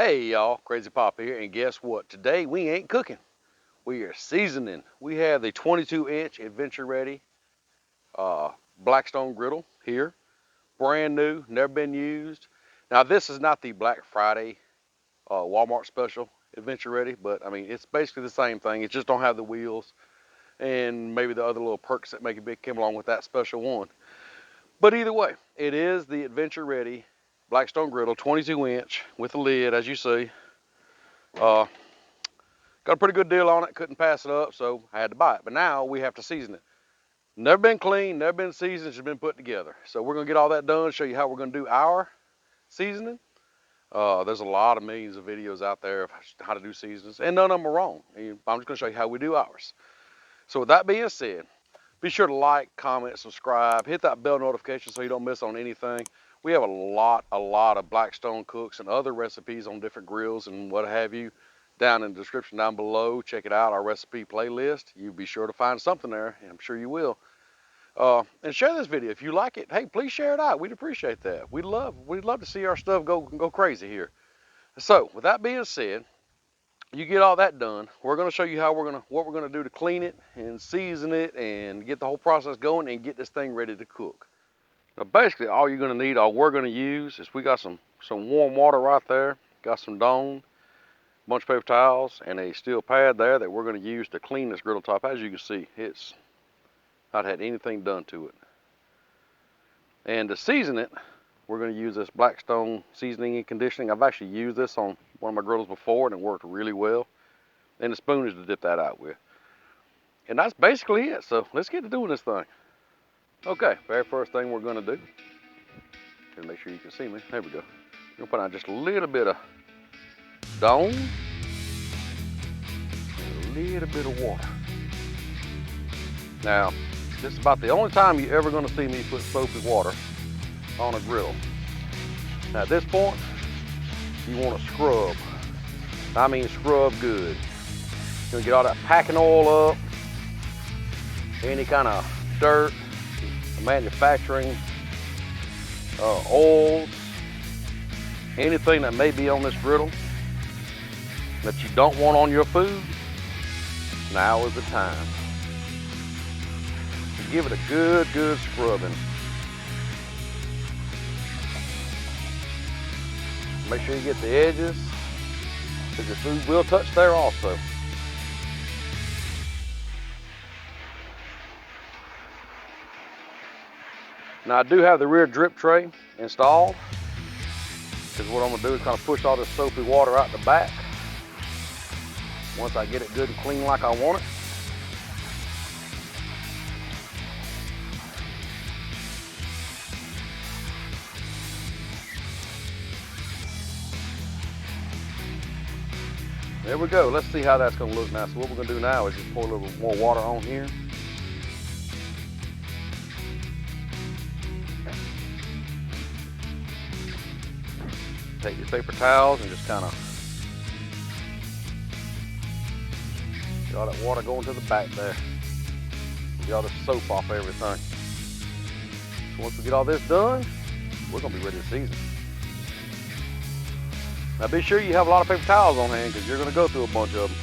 Hey y'all, Crazy Pop here, and guess what? Today we ain't cooking. We are seasoning. We have the 22-inch Adventure Ready Blackstone Griddle here. Brand new, never been used. Now this is not the Black Friday Walmart special Adventure Ready, but I mean it's basically the same thing. It just don't have the wheels and maybe the other little perks that make it big came along with that special one. But either way, it is the Adventure Ready Blackstone Griddle, 22-inch with a lid, as you see. Uh, Got a pretty good deal on it, couldn't pass it up, so I had to buy it. But now we have to season it. Never been cleaned, never been seasoned, just been put together. So we're gonna get all that done, show you how we're gonna do our seasoning. There's a lot of millions of videos out there of how to do seasonings, and none of them are wrong. I'm just gonna show you how we do ours. So with that being said, be sure to like, comment, subscribe, hit that bell notification so you don't miss on anything. We have a lot of Blackstone cooks and other recipes on different grills and what have you down in the description down below. Check it out, our recipe playlist. You'll be sure to find something there, and I'm sure you will. And share this video if you like it. Hey, please share it out. We'd appreciate that. We'd love to see our stuff go crazy here. So with that being said, you get all that done, we're going to show you what we're going to do to clean it and season it and get the whole process going and get this thing ready to cook. Now basically all you're going to need, all we're going to use is we got some warm water right there, got some Dawn, a bunch of paper towels, and a steel pad there that we're going to use to clean this griddle top. As you can see, it's not had anything done to it. And to season it, we're going to use this Blackstone seasoning and conditioning. I've actually used this on one of my griddles before and it worked really well. And the spoon is to dip that out with. And that's basically it. So let's get to doing this thing. Okay, very first thing we're going to do, just make sure you can see me. There we go. We're going to put on just a little bit of Dawn and a little bit of water. Now, this is about the only time you're ever going to see me put soapy water on a griddle. Now at this point, you want to scrub. I mean scrub good. You're going to get all that packing oil up, any kind of dirt, manufacturing oils, anything that may be on this griddle that you don't want on your food. Now is the time. Give it a good scrubbing. Make sure you get the edges, because your food will touch there also. Now I do have the rear drip tray installed, because what I'm going to do is kind of push all this soapy water out the back once I get it good and clean like I want it. There we go. Let's see how that's going to look now. So what we're going to do now is just pour a little more water on here. Take your paper towels and just kind of get all that water going to the back there. Get all the soap off everything. So once we get all this done, we're going to be ready to season. Now be sure you have a lot of paper towels on hand because you're going to go through a bunch of them.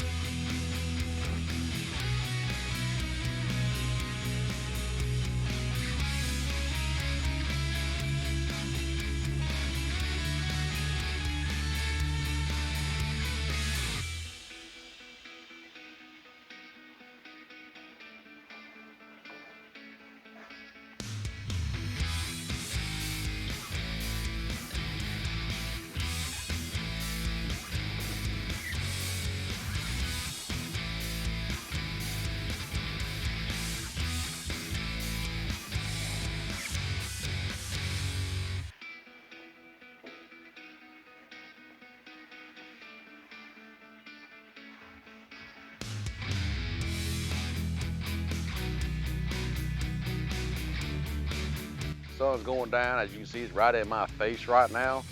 Sun's going down. As you can see, it's right in my face right now.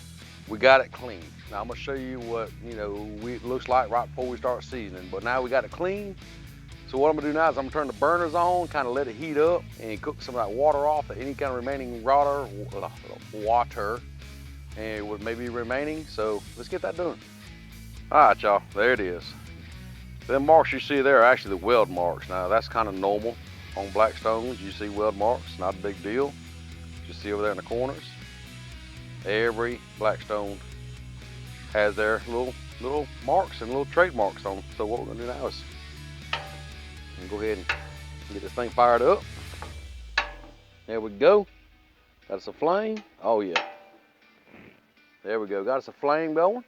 We got it clean. Now I'm gonna show you what it looks like right before we start seasoning. But now we got it clean. So what I'm gonna do now is I'm gonna turn the burners on, kind of let it heat up and cook some of that water off, any kind of remaining water and what may be remaining. So let's get that done. All right, y'all, there it is. Them marks you see there are actually the weld marks. Now that's kind of normal on Blackstones. You see weld marks, not a big deal. You see over there in the corners. Every Blackstone has their little marks and little trademarks on them. So what we're gonna do now is go ahead and get this thing fired up. There we go. Got us a flame. Oh yeah. There we go. Got us a flame going.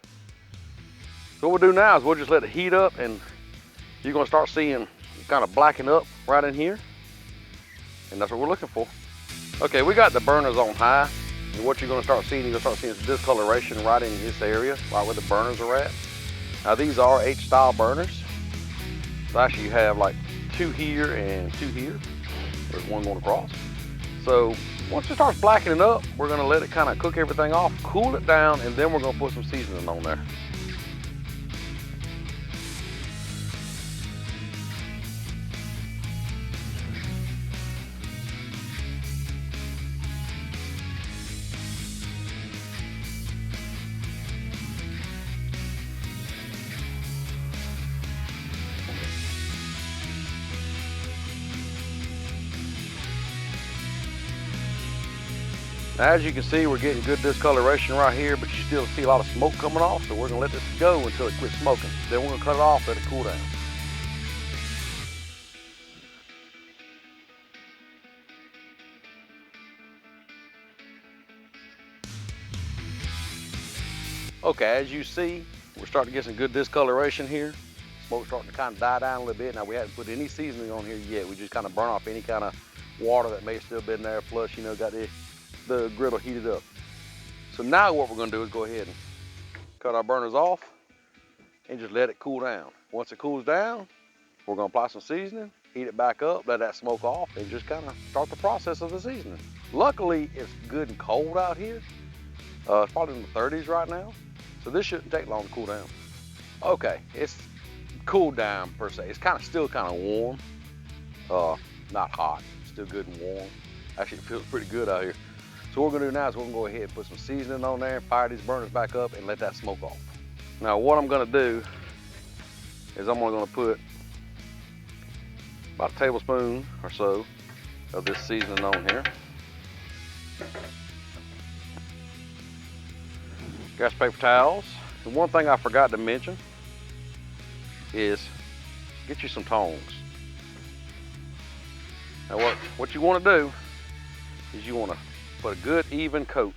So what we'll do now is we'll just let it heat up, and you're gonna start seeing kind of blacken up right in here. And that's what we're looking for. Okay, we got the burners on high. And what you're gonna start seeing, you're gonna start seeing discoloration right in this area, right where the burners are at. Now these are H-style burners. So actually you have like 2 here and 2 here. There's one going across. So once it starts blackening up, we're gonna let it kind of cook everything off, cool it down, and then we're gonna put some seasoning on there. Now, as you can see, we're getting good discoloration right here, but you still see a lot of smoke coming off, so we're gonna let this go until it quits smoking. Then we're gonna cut it off, let it cool down. Okay, as you see, we're starting to get some good discoloration here. Smoke's starting to kind of die down a little bit. Now, we haven't put any seasoning on here yet. We just kind of burn off any kind of water that may still been there, plus, you know, got the griddle heated up. So now what we're gonna do is go ahead and cut our burners off and just let it cool down. Once it cools down, we're gonna apply some seasoning, heat it back up, let that smoke off, and just kind of start the process of the seasoning. Luckily, it's good and cold out here. It's probably in the 30s right now, so this shouldn't take long to cool down. Okay, it's cooled down per se. It's still kind of warm, not hot, still good and warm. Actually, it feels pretty good out here. So what we're gonna do now is we're gonna go ahead and put some seasoning on there, fire these burners back up, and let that smoke off. Now what I'm gonna do is I'm gonna put about a tablespoon or so of this seasoning on here. Gas paper towels. And one thing I forgot to mention is get you some tongs. Now what you wanna do is you wanna put a good even coat.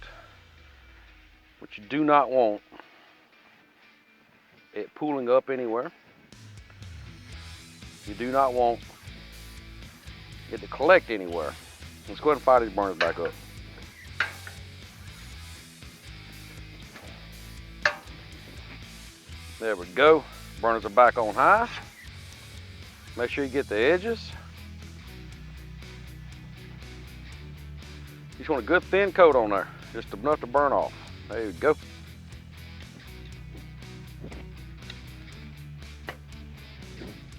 What you do not want it pooling up anywhere. You do not want it to collect anywhere. Let's go ahead and fire these burners back up. There we go. Burners are back on high. Make sure you get the edges. You just want a good thin coat on there, just enough to burn off. There you go.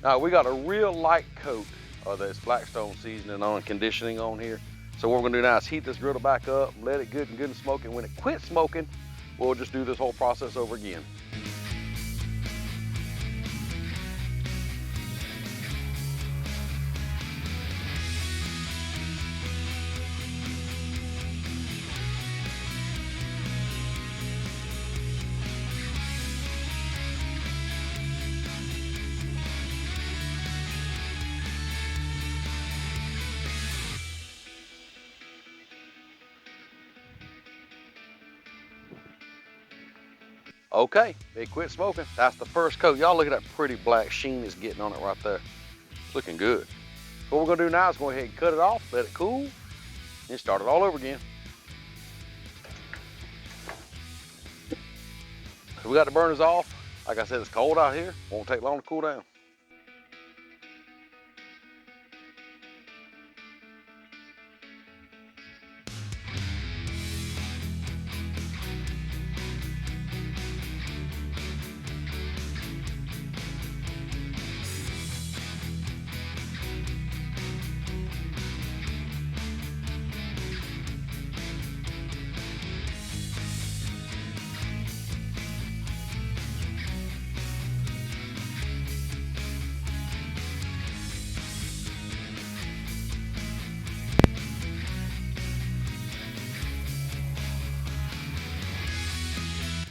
Now we got a real light coat of this Blackstone seasoning on, conditioning on here. So what we're gonna do now is heat this griddle back up, let it good and smoking. When it quits smoking, we'll just do this whole process over again. Okay, it quit smoking. That's the first coat. Y'all look at that pretty black sheen it's getting on it right there. It's looking good. So what we're gonna do now is go ahead and cut it off, let it cool, and start it all over again. So we got the burners off. Like I said, it's cold out here. Won't take long to cool down.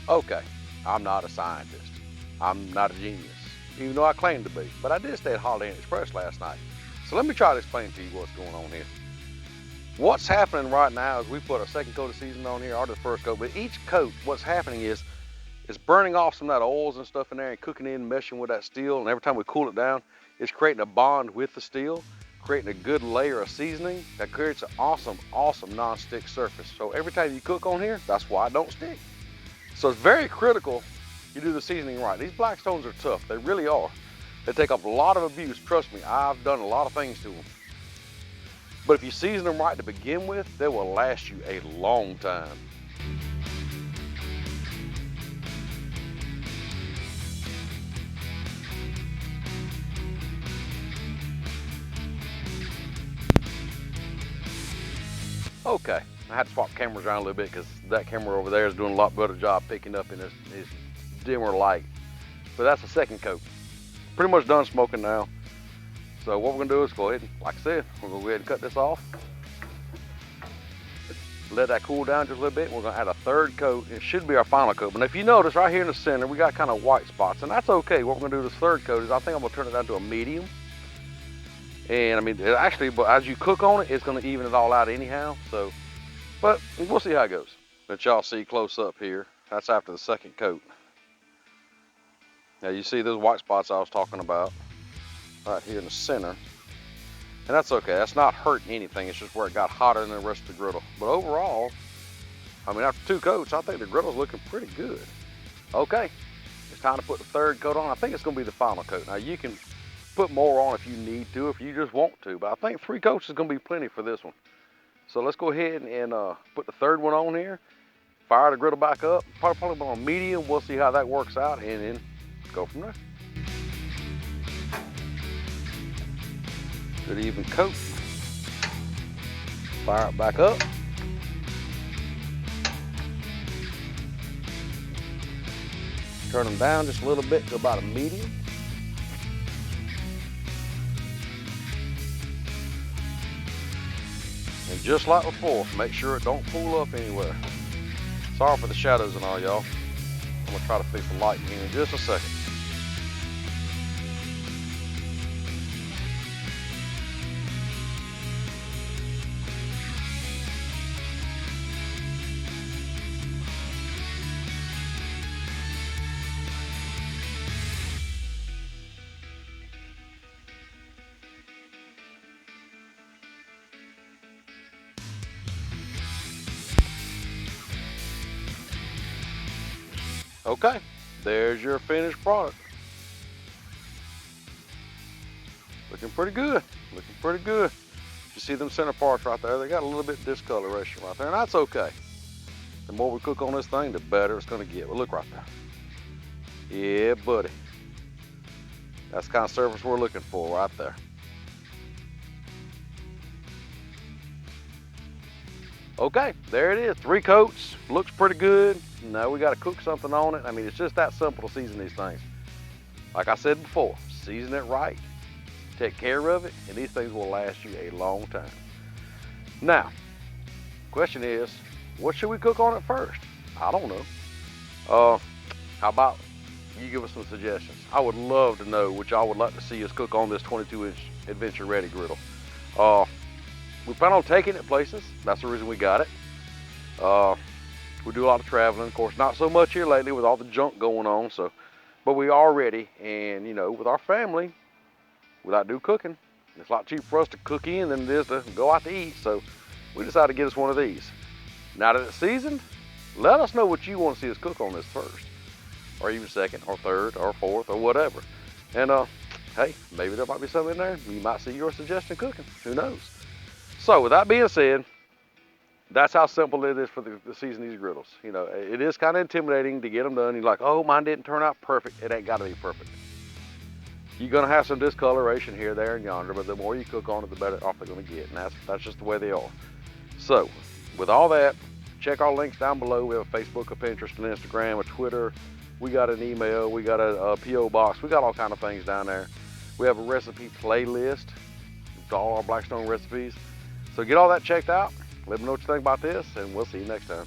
Okay, I'm not a scientist. I'm not a genius, even though I claim to be. But I did stay at Holiday Inn Express last night. So let me try to explain to you what's going on here. What's happening right now is we put a second coat of seasoning on here, or the first coat, but each coat, what's happening is it's burning off some of that oils and stuff in there and cooking in, meshing with that steel. And every time we cool it down, it's creating a bond with the steel, creating a good layer of seasoning that creates an awesome, awesome non-stick surface. So every time you cook on here, that's why it don't stick. So it's very critical you do the seasoning right. These Blackstones are tough. They really are. They take up a lot of abuse. Trust me, I've done a lot of things to them. But if you season them right to begin with, they will last you a long time. Okay, I had to swap cameras around a little bit because that camera over there is doing a lot better job picking up in this dimmer light. But that's the second coat. Pretty much done smoking now. So what we're gonna do is go ahead and, like I said, we're gonna go ahead and cut this off. Let that cool down just a little bit. We're gonna add a third coat. It should be our final coat. But if you notice right here in the center, we got kind of white spots, and that's okay. What we're gonna do this third coat is I think I'm gonna turn it down to a medium. And I mean, actually, but as you cook on it, it's gonna even it all out anyhow. So, but we'll see how it goes. Let y'all see close up here. That's after the second coat. Now you see those white spots I was talking about right here in the center. And that's okay, that's not hurting anything, it's just where it got hotter than the rest of the griddle. But overall, I mean, after two coats, I think the griddle's looking pretty good. Okay, it's time to put the third coat on. I think it's gonna be the final coat. Now you can put more on if you need to, if you just want to, but I think 3 coats is gonna be plenty for this one. So let's go ahead and put the third one on here, fire the griddle back up, probably on medium, we'll see how that works out, and then go from there. Good even coat. Fire it back up. Turn them down just a little bit to about a medium. And just like before, make sure it don't pull up anywhere. Sorry for the shadows and all, y'all. I'm gonna try to fix the light here in just a second. Okay, there's your finished product. Looking pretty good, looking pretty good. You see them center parts right there? They got a little bit of discoloration right there, and that's okay. The more we cook on this thing, the better it's gonna get. But look right there. Yeah, buddy. That's the kind of surface we're looking for right there. Okay, there it is, 3 coats, looks pretty good. Now we gotta cook something on it. I mean, it's just that simple to season these things. Like I said before, season it right, take care of it, and these things will last you a long time. Now, question is, what should we cook on it first? I don't know. How about you give us some suggestions? I would love to know what y'all would like to see us cook on this 22-inch Adventure Ready griddle. We plan on taking it places. That's the reason we got it. We do a lot of traveling, of course, not so much here lately with all the junk going on. So, but we are ready, and you know, with our family, we like to do cooking. It's a lot cheaper for us to cook in than it is to go out to eat. So, we decided to get us one of these. Now that it's seasoned, let us know what you want to see us cook on this first, or even second, or third, or fourth, or whatever. And hey, maybe there might be something in there. You might see your suggestion cooking. Who knows? So with that being said, that's how simple it is for the season these griddles. You know, it is kind of intimidating to get them done. You're like, oh, mine didn't turn out perfect. It ain't got to be perfect. You're gonna have some discoloration here, there, and yonder, but the more you cook on it, the better off they're gonna get, and that's just the way they are. So, with all that, check our links down below. We have a Facebook, a Pinterest, an Instagram, a Twitter. We got an email. We got a PO box. We got all kind of things down there. We have a recipe playlist to all our Blackstone recipes. So get all that checked out. Let me know what you think about this, and we'll see you next time.